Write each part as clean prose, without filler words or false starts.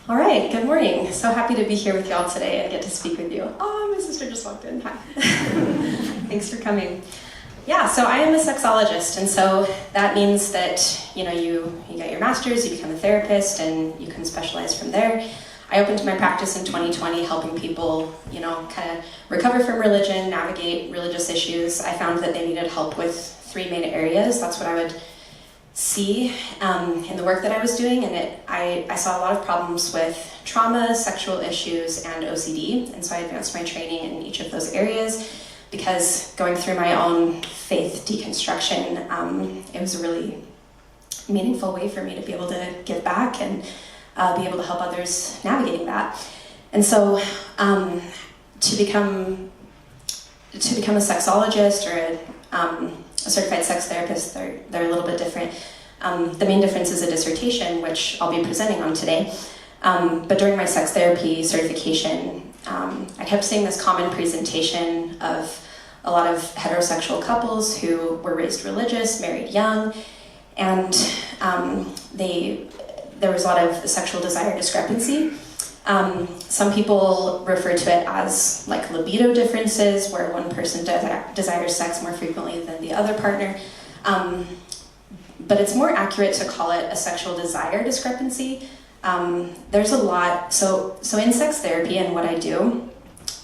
All right, good morning. So happy to be here with y'all today and get to speak with you. Oh, my sister just walked in. Hi. Thanks for coming. Yeah, so I am a sexologist, and so that means that you get your master's, you become a therapist, and you can specialize from there. I opened my practice in 2020, helping people, kind of recover from religion, navigate religious issues. I found that they needed help with three main areas. That's what I would see in the work that I was doing, and I saw a lot of problems with trauma, sexual issues, and OCD, and so I advanced my training in each of those areas because going through my own faith deconstruction, it was a really meaningful way for me to be able to give back and be able to help others navigating that. And so to become a sexologist or a certified sex therapist, they're a little bit different. The main difference is a dissertation, which I'll be presenting on today. But during my sex therapy certification, I kept seeing this common presentation of a lot of heterosexual couples who were raised religious, married young, and there was a lot of sexual desire discrepancy. Some people refer to it as like libido differences, where one person desires sex more frequently than the other partner. But it's more accurate to call it a sexual desire discrepancy. There's a lot, so in sex therapy and what I do,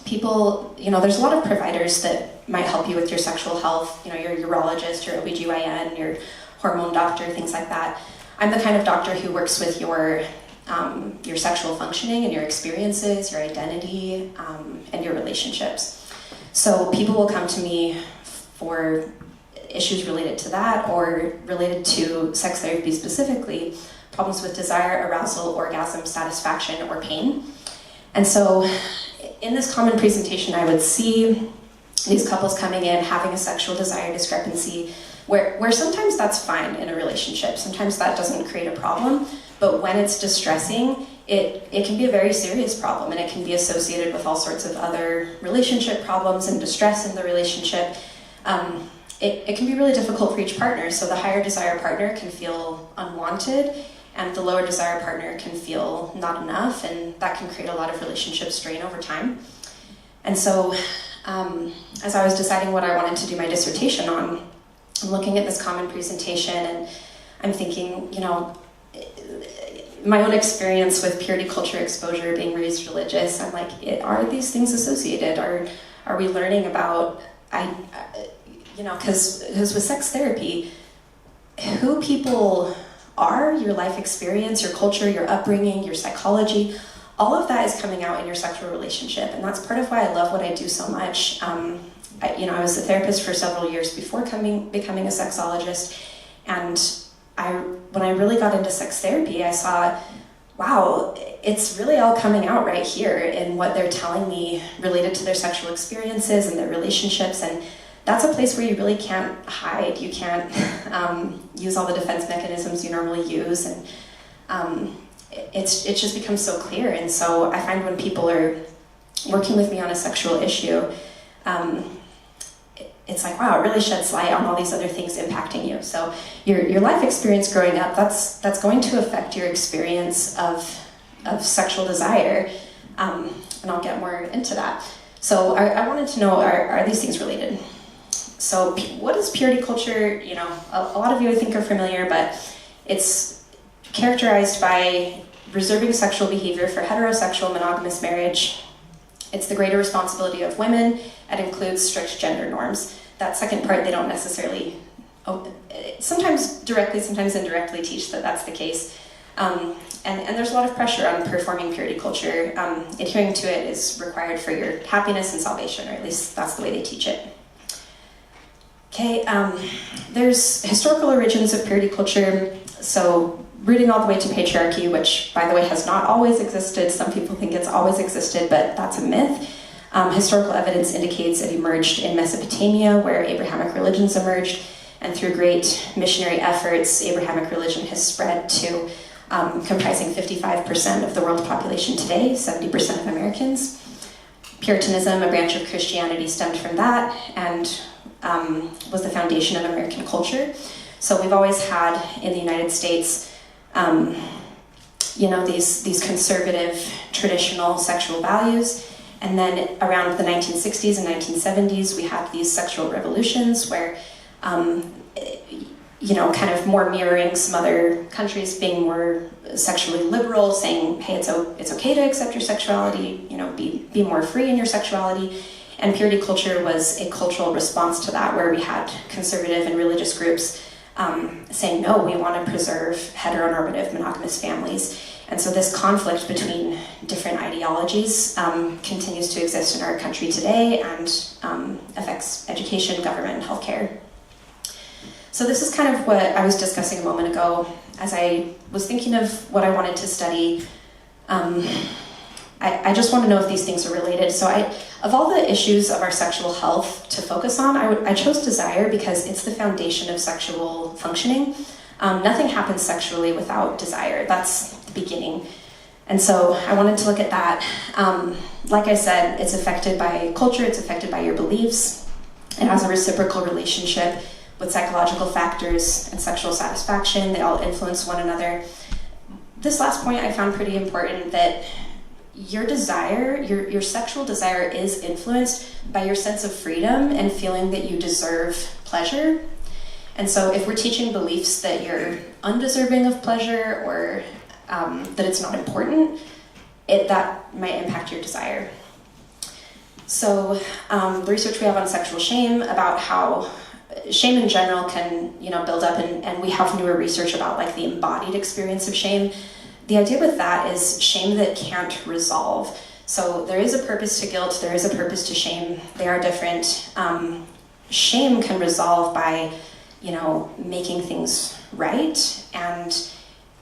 people, there's a lot of providers that might help you with your sexual health, your urologist, your OBGYN, your hormone doctor, things like that. I'm the kind of doctor who works with your sexual functioning and your experiences, your identity, and your relationships. So people will come to me for issues related to that or related to sex therapy specifically, problems with desire, arousal, orgasm, satisfaction, or pain. And so in this common presentation, I would see these couples coming in having a sexual desire discrepancy where sometimes that's fine in a relationship. Sometimes that doesn't create a problem. But when it's distressing, it can be a very serious problem, and it can be associated with all sorts of other relationship problems and distress in the relationship. It can be really difficult for each partner. So the higher desire partner can feel unwanted, and the lower desire partner can feel not enough, and that can create a lot of relationship strain over time. And so as I was deciding what I wanted to do my dissertation on, I'm looking at this common presentation, and I'm thinking, my own experience with purity culture exposure, being raised religious, I'm like, are these things associated? Are we learning about, because with sex therapy, who people are, your life experience, your culture, your upbringing, your psychology, all of that is coming out in your sexual relationship, and that's part of why I love what I do so much. I was a therapist for several years before becoming a sexologist, and when I really got into sex therapy, I saw, wow, it's really all coming out right here in what they're telling me related to their sexual experiences and their relationships, and that's a place where you really can't hide. You can't use all the defense mechanisms you normally use, and it just becomes so clear. And so I find when people are working with me on a sexual issue, it's like, wow, it really sheds light on all these other things impacting you. So your life experience growing up, that's going to affect your experience of sexual desire, and I'll get more into that. So I wanted to know, are these things related? So what is purity culture? A lot of you I think are familiar, but it's characterized by reserving sexual behavior for heterosexual monogamous marriage. It's the greater responsibility of women. It includes strict gender norms. That second part, they don't necessarily, sometimes directly, sometimes indirectly teach that that's the case. And there's a lot of pressure on performing purity culture. Adhering to it is required for your happiness and salvation, or at least that's the way they teach it. Okay, there's historical origins of purity culture, so rooting all the way to patriarchy, which, by the way, has not always existed. Some people think it's always existed, but that's a myth. Historical evidence indicates it emerged in Mesopotamia, where Abrahamic religions emerged, and through great missionary efforts, Abrahamic religion has spread to comprising 55% of the world population today, 70% of Americans. Puritanism, a branch of Christianity, stemmed from that, and was the foundation of American culture. So we've always had in the United States these conservative, traditional sexual values. And then around the 1960s and 1970s, we had these sexual revolutions where, kind of more mirroring some other countries being more sexually liberal, saying, hey, it's okay to accept your sexuality, be more free in your sexuality. And purity culture was a cultural response to that, where we had conservative and religious groups saying, no, we want to preserve heteronormative monogamous families. And so this conflict between different ideologies continues to exist in our country today and affects education, government, and healthcare. So this is kind of what I was discussing a moment ago as I was thinking of what I wanted to study. I just want to know if these things are related. So of all the issues of our sexual health to focus on, I chose desire because it's the foundation of sexual functioning. Nothing happens sexually without desire. That's the beginning. And so I wanted to look at that. Like I said, it's affected by culture, it's affected by your beliefs. It has a reciprocal relationship with psychological factors and sexual satisfaction. They all influence one another. This last point I found pretty important, that your desire, your sexual desire is influenced by your sense of freedom and feeling that you deserve pleasure. And so if we're teaching beliefs that you're undeserving of pleasure or that it's not important, that might impact your desire. So the research we have on sexual shame, about how shame in general can build up, and we have newer research about like the embodied experience of shame. The idea with that is shame that can't resolve. So there is a purpose to guilt, there is a purpose to shame. They are different. Shame can resolve by, making things right. And,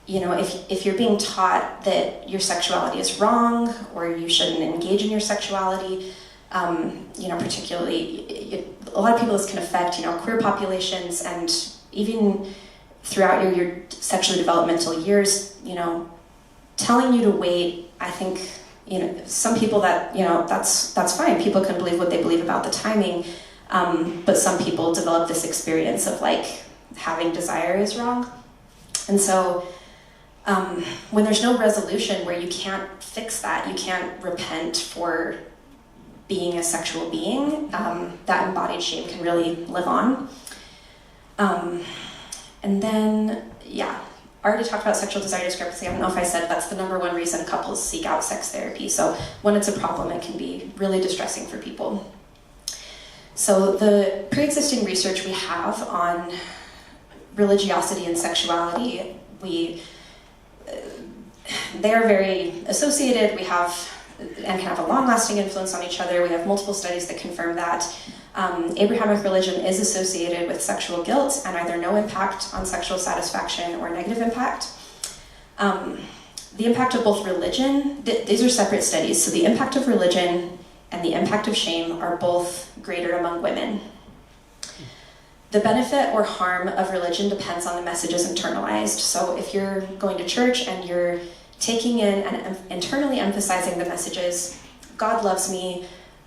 if you're being taught that your sexuality is wrong or you shouldn't engage in your sexuality, particularly, a lot of people this can affect, queer populations, and even throughout your sexually developmental years, telling you to wait, I think, some people that's fine. People can believe what they believe about the timing, but some people develop this experience of like having desire is wrong. And so when there's no resolution, where you can't fix that, you can't repent for being a sexual being, that embodied shame can really live on. And then, I already talked about sexual desire discrepancy. I don't know if I said that's the number one reason couples seek out sex therapy. So when it's a problem, it can be really distressing for people. So the pre-existing research we have on religiosity and sexuality, they are very associated. We have, and can have a long-lasting influence on each other. We have multiple studies that confirm that. Abrahamic religion is associated with sexual guilt and either no impact on sexual satisfaction or negative impact. The impact of both religion, these are separate studies, so the impact of religion and the impact of shame are both greater among women. The benefit or harm of religion depends on the messages internalized. So if you're going to church and you're taking in and internally emphasizing the messages, God loves me,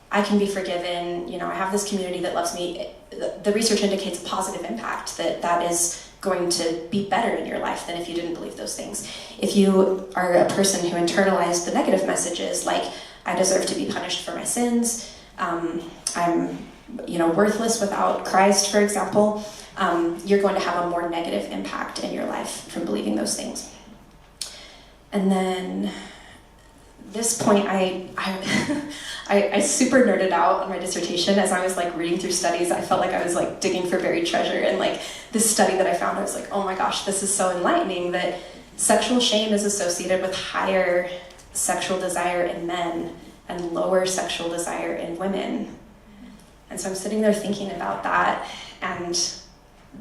I can be forgiven, I have this community that loves me, the research indicates a positive impact, that is going to be better in your life than if you didn't believe those things. If you are a person who internalized the negative messages, like, I deserve to be punished for my sins, I'm worthless without Christ, for example, you're going to have a more negative impact in your life from believing those things. And then this point, I super nerded out on my dissertation as I was like reading through studies. I felt like I was like digging for buried treasure, and like this study that I found, I was like, oh my gosh, this is so enlightening, that sexual shame is associated with higher sexual desire in men and lower sexual desire in women. And so I'm sitting there thinking about that and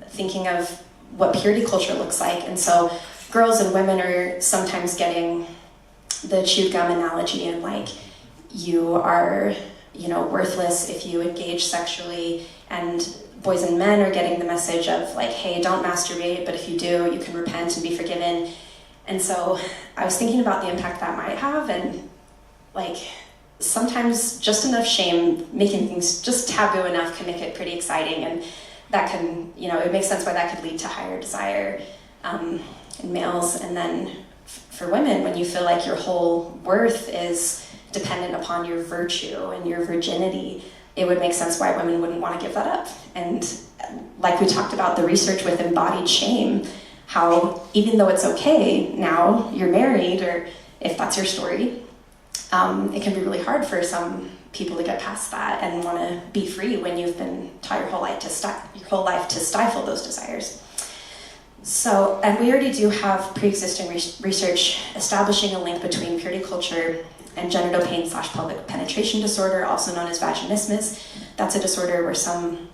thinking of what purity culture looks like. And so girls and women are sometimes getting the chewed gum analogy, and like, you are, worthless if you engage sexually, and boys and men are getting the message of like, hey, don't masturbate, but if you do, you can repent and be forgiven. And so I was thinking about the impact that might have, and like, sometimes just enough shame, making things just taboo enough, can make it pretty exciting, and that can, it makes sense why that could lead to higher desire in males. And then for women, when you feel like your whole worth is dependent upon your virtue and your virginity, it would make sense why women wouldn't want to give that up. And like we talked about, the research with embodied shame, how even though it's okay now you're married, or if that's your story, it can be really hard for some people to get past that and want to be free when you've been taught your whole life to stifle those desires. So, and we already do have pre-existing research establishing a link between purity culture and genital pain / pelvic penetration disorder, also known as vaginismus. That's a disorder where some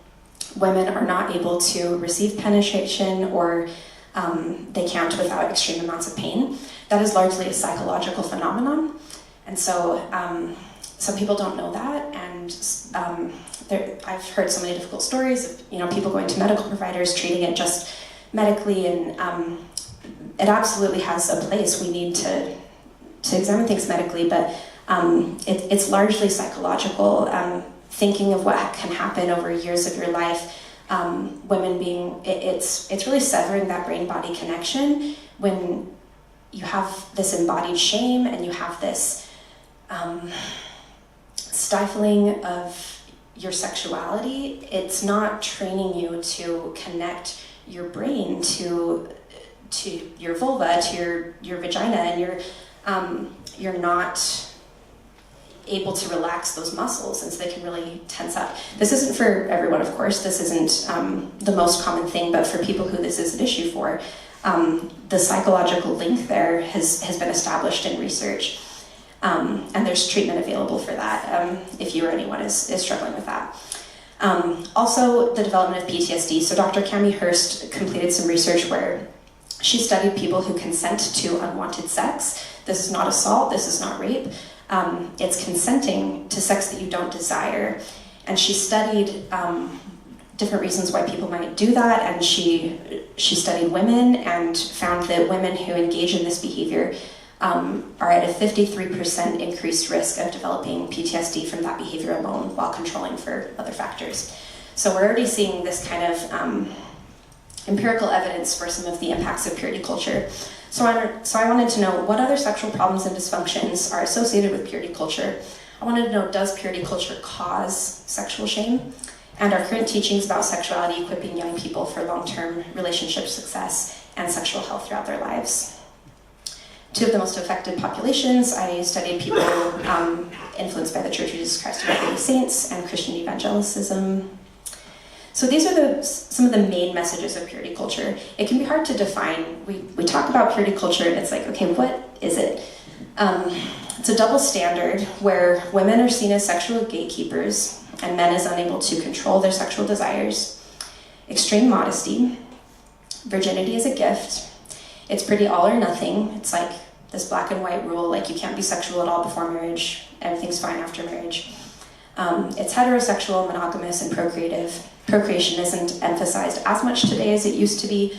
women are not able to receive penetration, or they can't without extreme amounts of pain. That is largely a psychological phenomenon. And so some people don't know that, and I've heard so many difficult stories of people going to medical providers, treating it just medically, and it absolutely has a place. We need to examine things medically, but it's largely psychological. Thinking of what can happen over years of your life, women it's really severing that brain-body connection when you have this embodied shame and you have this stifling of your sexuality. It's not training you to connect your brain to your vulva, to your vagina, and you're not able to relax those muscles, and so they can really tense up. This isn't for everyone, of course. This isn't the most common thing, but for people who this is an issue for, the psychological link there has been established in research, and there's treatment available for that if you or anyone is struggling with that. Also, the development of PTSD. So Dr. Cami Hurst completed some research where she studied people who consent to unwanted sex. This is not assault, this is not rape. It's consenting to sex that you don't desire. And she studied different reasons why people might do that, and she studied women and found that women who engage in this behavior are at a 53% increased risk of developing PTSD from that behavior alone, while controlling for other factors. So we're already seeing this kind of empirical evidence for some of the impacts of purity culture. So I wanted to know what other sexual problems and dysfunctions are associated with purity culture. I wanted to know, does purity culture cause sexual shame? And are current teachings about sexuality equipping young people for long-term relationship success and sexual health throughout their lives? Two of the most affected populations, I studied people influenced by the Church of Jesus Christ of Latter-day Saints and Christian evangelicism. So these are some of the main messages of purity culture. It can be hard to define. We talk about purity culture, and it's like, okay, what is it? It's a double standard where women are seen as sexual gatekeepers and men as unable to control their sexual desires. Extreme modesty. Virginity is a gift. It's pretty all or nothing. It's like this black and white rule, like you can't be sexual at all before marriage. Everything's fine after marriage. It's heterosexual, monogamous, and procreative. Procreation isn't emphasized as much today as it used to be,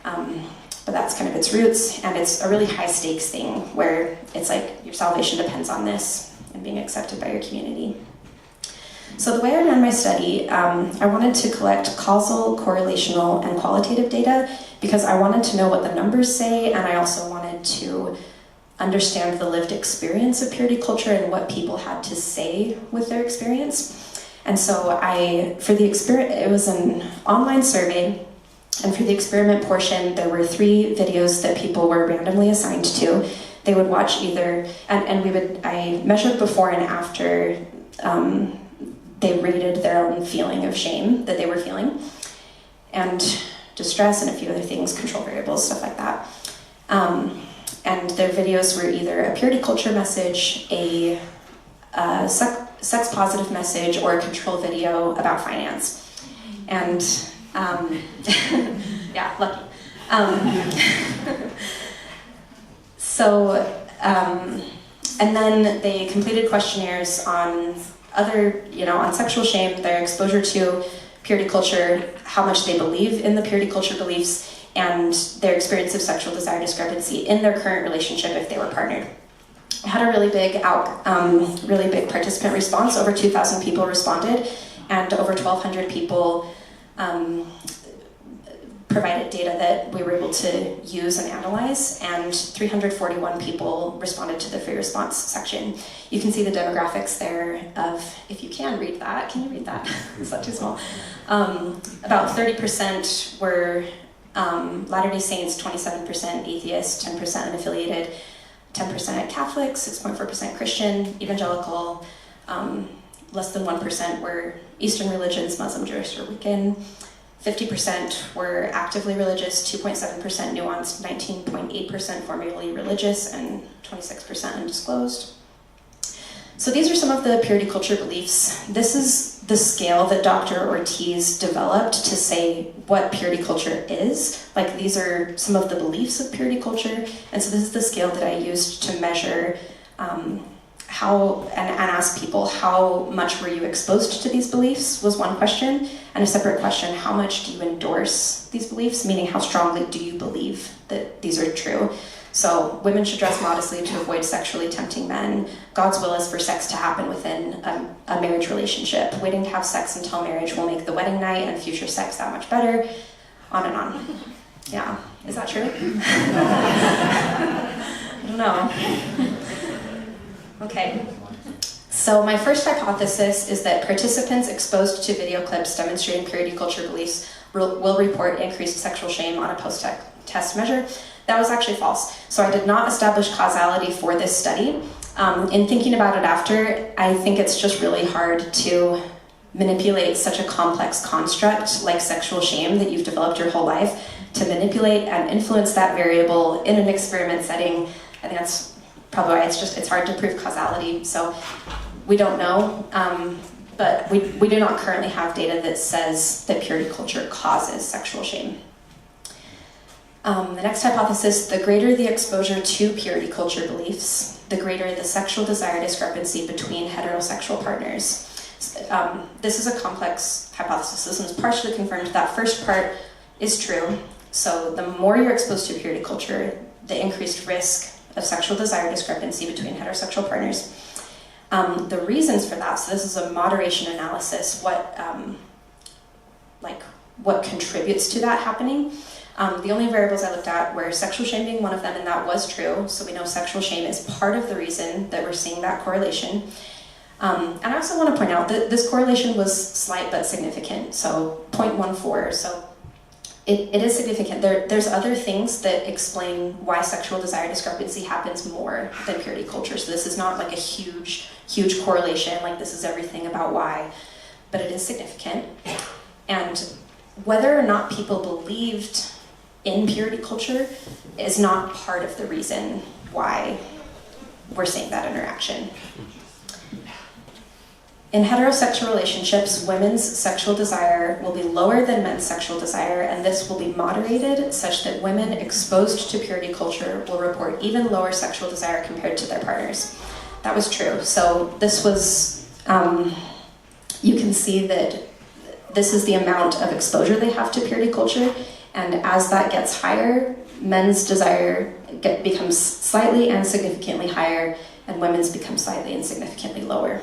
but that's kind of its roots, and it's a really high stakes thing where it's like your salvation depends on this and being accepted by your community. So the way I ran my study, I wanted to collect causal, correlational, and qualitative data because I wanted to know what the numbers say, and I also wanted to understand the lived experience of purity culture and what people had to say with their experience. And so for the experiment, it was an online survey, and for the experiment portion, there were 3 videos that people were randomly assigned to. They would watch either, I measured before and after they rated their own feeling of shame that they were feeling, and distress, and a few other things, control variables, stuff like that. And their videos were either a purity culture message, a sex positive message, or a control video about finance. And yeah, lucky. And then they completed questionnaires on on sexual shame, their exposure to purity culture, how much they believe in the purity culture beliefs, and their experience of sexual desire discrepancy in their current relationship if they were partnered. I had a really big participant response. Over 2,000 people responded, and over 1,200 people provided data that we were able to use and analyze, and 341 people responded to the free response section. You can see the demographics there of, if you can read that, can you read that? Is that too small? About 30% were Latter-day Saints, 27% atheists, 10% unaffiliated, 10% Catholics, 6.4% Christian, evangelical, less than 1% were Eastern religions, Muslim, Jewish, or Wiccan. 50% were actively religious, 2.7% nuanced, 19.8% formally religious, and 26% undisclosed. So these are some of the purity culture beliefs. This is the scale that Dr. Ortiz developed to say what purity culture is. Like, these are some of the beliefs of purity culture, and so this is the scale that I used to measure how, and ask people, how much were you exposed to these beliefs was one question, and a separate question, how much do you endorse these beliefs, meaning how strongly do you believe that these are true? So women should dress modestly to avoid sexually tempting men. God's will is for sex to happen within a marriage relationship. Waiting to have sex until marriage will make the wedding night and future sex that much better. On and on. Yeah, is that true? I don't know. Okay, so my first hypothesis is that participants exposed to video clips demonstrating purity culture beliefs will report increased sexual shame on a post-test measure. That was actually false. So I did not establish causality for this study. In thinking about it after, I think it's just really hard to manipulate such a complex construct like sexual shame that you've developed your whole life, to manipulate and influence that variable in an experiment setting. I think that's probably why it's hard to prove causality. So we don't know, but we do not currently have data that says that purity culture causes sexual shame. The next hypothesis, the greater the exposure to purity culture beliefs, the greater the sexual desire discrepancy between heterosexual partners. This is a complex hypothesis and is partially confirmed. That first part is true. So the more you're exposed to purity culture, the increased risk of sexual desire discrepancy between heterosexual partners. The reasons for that, so this is a moderation analysis, what contributes to that happening. The only variables I looked at were sexual shame being one of them, and that was true. So we know sexual shame is part of the reason that we're seeing that correlation. And I also want to point out that this correlation was slight but significant, so 0.14. So it is significant. There's other things that explain why sexual desire discrepancy happens more than purity culture. So this is not like a huge correlation, like this is everything about why, but it is significant. And whether or not people believed in purity culture is not part of the reason why we're seeing that interaction. In heterosexual relationships, women's sexual desire will be lower than men's sexual desire, and this will be moderated such that women exposed to purity culture will report even lower sexual desire compared to their partners. That was true. So this was, you can see that this is the amount of exposure they have to purity culture, and as that gets higher, men's desire becomes slightly and significantly higher, and women's becomes slightly and significantly lower.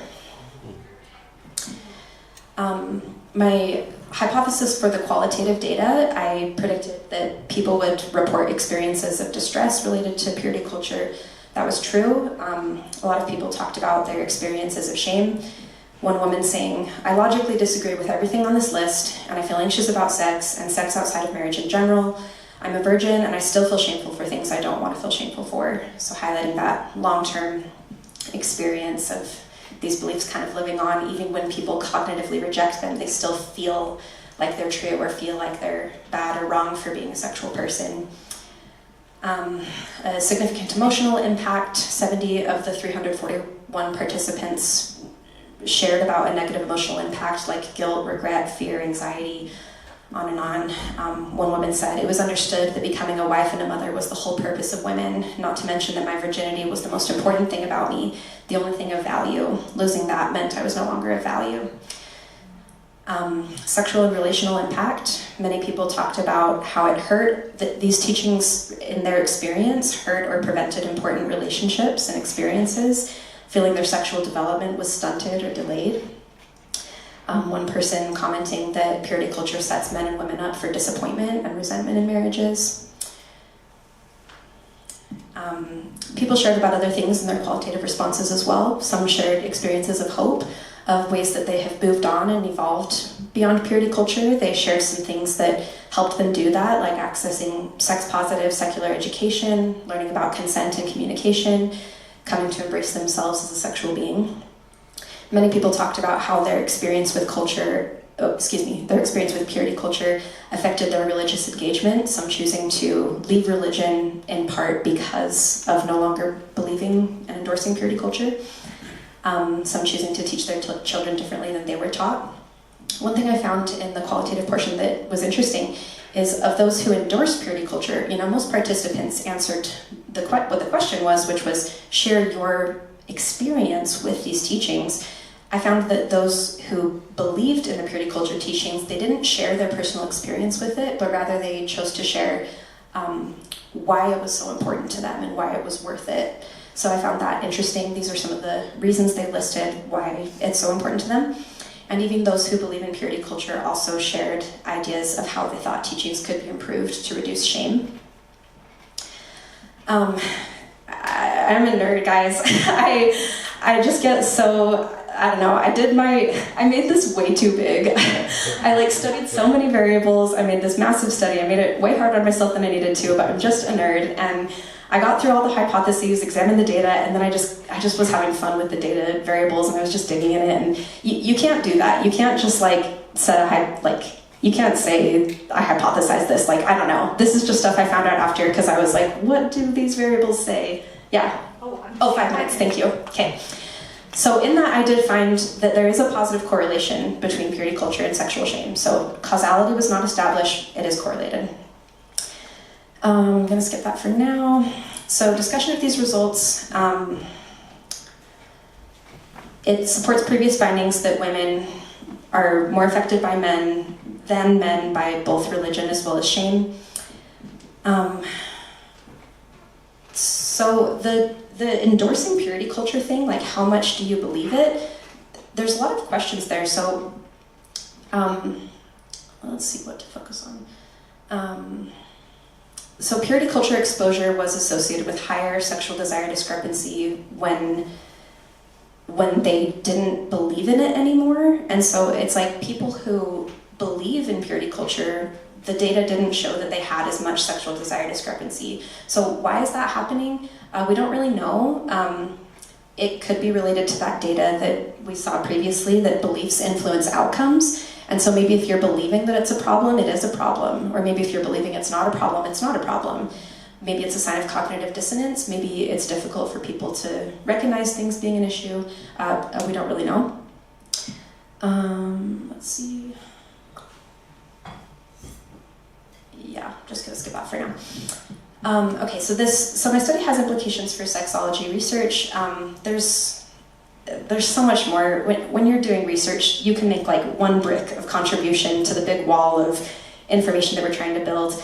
My hypothesis for the qualitative data, I predicted that people would report experiences of distress related to purity culture. That was true. A lot of people talked about their experiences of shame. One woman saying, "I logically disagree with everything on this list, and I feel anxious about sex and sex outside of marriage in general. I'm a virgin, and I still feel shameful for things I don't want to feel shameful for." So highlighting that long-term experience of these beliefs kind of living on, even when people cognitively reject them, they still feel like they're true or feel like they're bad or wrong for being a sexual person. A significant emotional impact, 70 of the 341 participants shared about a negative emotional impact like guilt, regret, fear, anxiety, on and on. One woman said, "It was understood that becoming a wife and a mother was the whole purpose of women, not to mention that my virginity was the most important thing about me, the only thing of value. Losing that meant I was no longer of value." Sexual and relational impact. Many people talked about how it hurt, that these teachings in their experience hurt or prevented important relationships and experiences, feeling their sexual development was stunted or delayed. One person commenting that purity culture sets men and women up for disappointment and resentment in marriages. People shared about other things in their qualitative responses as well. Some shared experiences of hope, of ways that they have moved on and evolved beyond purity culture. They shared some things that helped them do that, like accessing sex-positive secular education, learning about consent and communication, coming to embrace themselves as a sexual being. Many people talked about how their experience with purity culture affected their religious engagement, some choosing to leave religion in part because of no longer believing and endorsing purity culture, some choosing to teach their children differently than they were taught. One thing I found in the qualitative portion that was interesting is of those who endorsed purity culture, most participants answered what the question was, which was share your experience with these teachings. I found that those who believed in the purity culture teachings, they didn't share their personal experience with it, but rather they chose to share why it was so important to them and why it was worth it. So I found that interesting. These are some of the reasons they listed why it's so important to them. And even those who believe in purity culture also shared ideas of how they thought teachings could be improved to reduce shame. I'm a nerd, guys. I just get so, I don't know, I made this way too big. I studied so many variables. I made this massive study. I made it way harder on myself than I needed to, but I'm just a nerd. And I got through all the hypotheses, examined the data, and then I just was having fun with the data variables, and I was just digging in it. And you can't do that. You can't just you can't say, I hypothesized this. I don't know. This is just stuff I found out after because I was like, what do these variables say? Yeah. Oh, 5 minutes. Thank you. Okay. So in that, I did find that there is a positive correlation between purity culture and sexual shame. So causality was not established. It is correlated. I'm going to skip that for now. So discussion of these results. It supports previous findings that women are more affected by men than men by both religion as well as shame. So the endorsing purity culture thing, how much do you believe it? There's a lot of questions there. So let's see what to focus on. So purity culture exposure was associated with higher sexual desire discrepancy when they didn't believe in it anymore. And so it's people who believe in purity culture, the data didn't show that they had as much sexual desire discrepancy. So why is that happening? We don't really know. It could be related to that data that we saw previously, that beliefs influence outcomes. And so maybe if you're believing that it's a problem, it is a problem. Or maybe if you're believing it's not a problem, it's not a problem. Maybe it's a sign of cognitive dissonance. Maybe it's difficult for people to recognize things being an issue. We don't really know. Let's see. Yeah, just gonna skip that for now. Okay, so my study has implications for sexology research. There's so much more. When you're doing research, you can make one brick of contribution to the big wall of information that we're trying to build.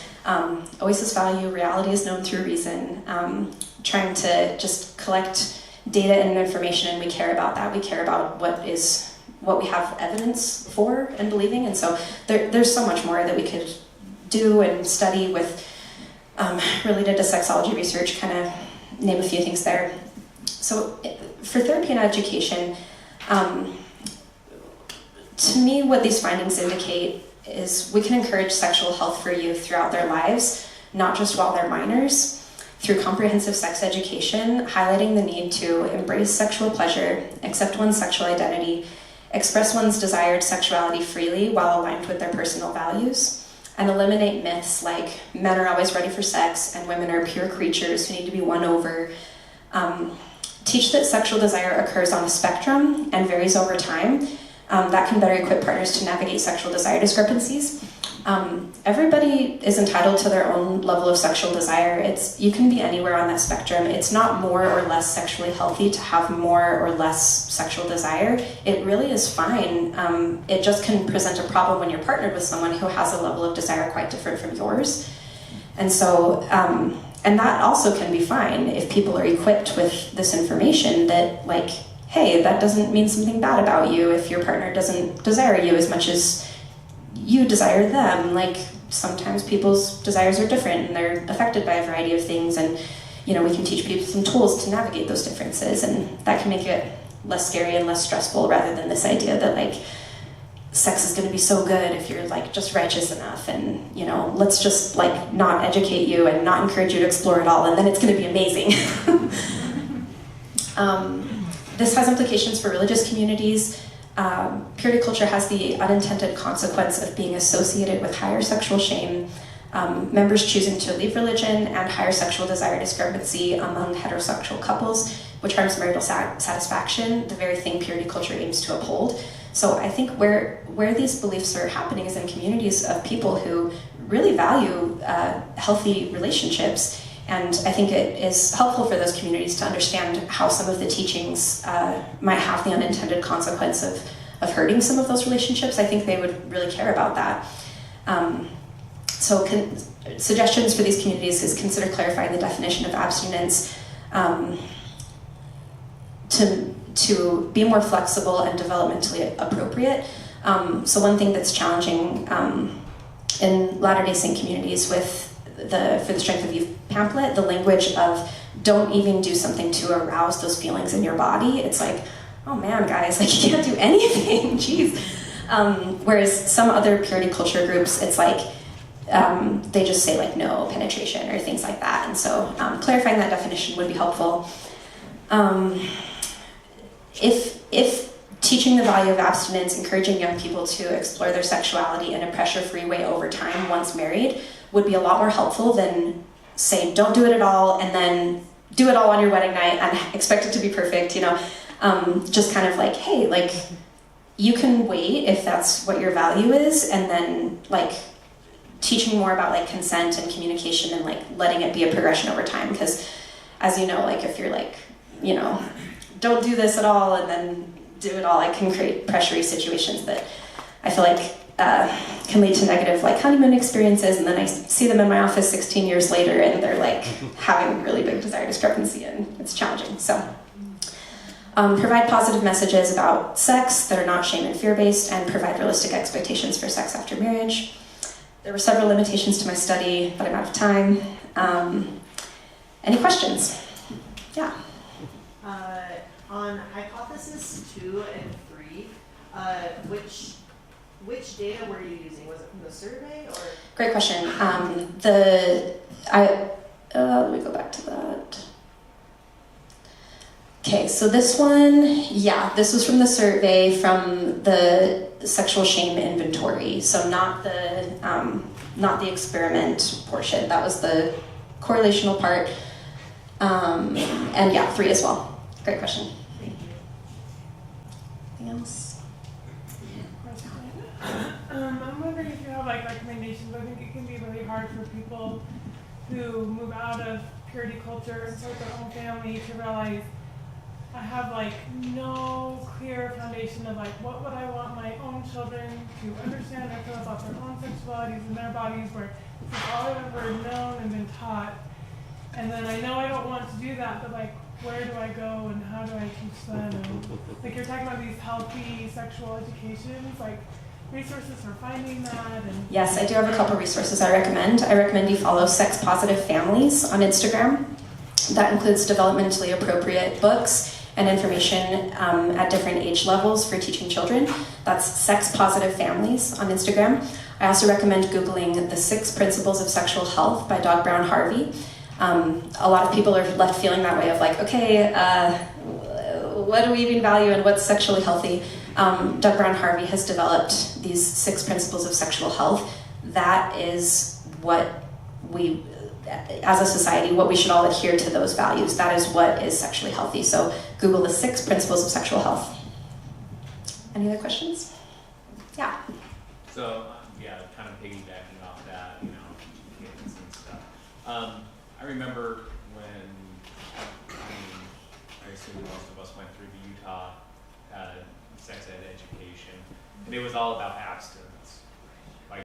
Oasis value, reality is known through reason. Trying to just collect data and information, and we care about that. We care about what we have evidence for and believing, and so there's so much more that we could do and study with related to sexology research, kind of name a few things there. So for therapy and education, to me what these findings indicate is we can encourage sexual health for youth throughout their lives, not just while they're minors, through comprehensive sex education, highlighting the need to embrace sexual pleasure, accept one's sexual identity, express one's desired sexuality freely while aligned with their personal values, and eliminate myths like men are always ready for sex and women are pure creatures who need to be won over. Teach that sexual desire occurs on a spectrum and varies over time. That can better equip partners to navigate sexual desire discrepancies. Everybody is entitled to their own level of sexual desire. You can be anywhere on that spectrum. It's not more or less sexually healthy to have more or less sexual desire. It really is fine. It just can present a problem when you're partnered with someone who has a level of desire quite different from yours. And so, and that also can be fine if people are equipped with this information that hey, that doesn't mean something bad about you if your partner doesn't desire you as much as you desire them. Like, sometimes people's desires are different and they're affected by a variety of things, and we can teach people some tools to navigate those differences, and that can make it less scary and less stressful, rather than this idea that like sex is going to be so good if you're like just righteous enough, and let's just like not educate you and not encourage you to explore it all, and then it's going to be amazing. This has implications for religious communities. Purity culture has the unintended consequence of being associated with higher sexual shame, members choosing to leave religion, and higher sexual desire discrepancy among heterosexual couples, which harms marital satisfaction, the very thing purity culture aims to uphold. So I think where these beliefs are happening is in communities of people who really value healthy relationships. And I think it is helpful for those communities to understand how some of the teachings might have the unintended consequence of hurting some of those relationships. I think they would really care about that. Suggestions for these communities is consider clarifying the definition of abstinence to be more flexible and developmentally appropriate. So one thing that's challenging in Latter-day Saint communities with for the Strength of Youth pamphlet, the language of don't even do something to arouse those feelings in your body. It's like, oh man, guys, like you can't do anything, jeez. Whereas some other purity culture groups, it's like, they just say like no penetration or things like that. And so clarifying that definition would be helpful. If teaching the value of abstinence, encouraging young people to explore their sexuality in a pressure-free way over time once married would be a lot more helpful than say don't do it at all and then do it all on your wedding night and expect it to be perfect, just kind of like, hey, like you can wait if that's what your value is, and then like teaching more about like consent and communication and like letting it be a progression over time. Because as you know, like if you're like, don't do this at all and then do it all, it can create pressury situations that I feel like can lead to negative like honeymoon experiences, and then I see them in my office 16 years later and they're like having really big desire discrepancy, and it's challenging. So provide positive messages about sex that are not shame and fear-based, and provide realistic expectations for sex after marriage. There were several limitations to my study, but I'm out of time. Any questions? Yeah. On hypothesis 2 and 3, which data were you using? Was it from the survey or? Great question. Let me go back to that. Okay, so this one, this was from the survey from the sexual shame inventory. So not the experiment portion. That was the correlational part. And 3 as well. Great question. Thank you. Anything else? I'm wondering if you have like recommendations. I think it can be really hard for people who move out of purity culture and start their own family to realize I have like no clear foundation of like what would I want my own children to understand or feel about their own sexualities and their bodies, where this is all I've ever known and been taught. And then I know I don't want to do that, but like where do I go and how do I teach them? And like you're talking about these healthy sexual educations, like resources for finding that. And yes, I do have a couple resources I recommend. I recommend you follow Sex Positive Families on Instagram. That includes developmentally appropriate books and information at different age levels for teaching children. That's Sex Positive Families on Instagram. I also recommend Googling The 6 Principles of Sexual Health by Doug Brown Harvey. A lot of people are left feeling that way of like, okay, what do we even value and what's sexually healthy? Doug Brown Harvey has developed these 6 principles of sexual health. That is what we, as a society, what we should all adhere to, those values. That is what is sexually healthy. So Google the 6 principles of sexual health. Any other questions? Yeah. So, kind of piggybacking off that, kids and stuff. I remember when, I assume most of us went through the Utah sex ed education, and it was all about abstinence.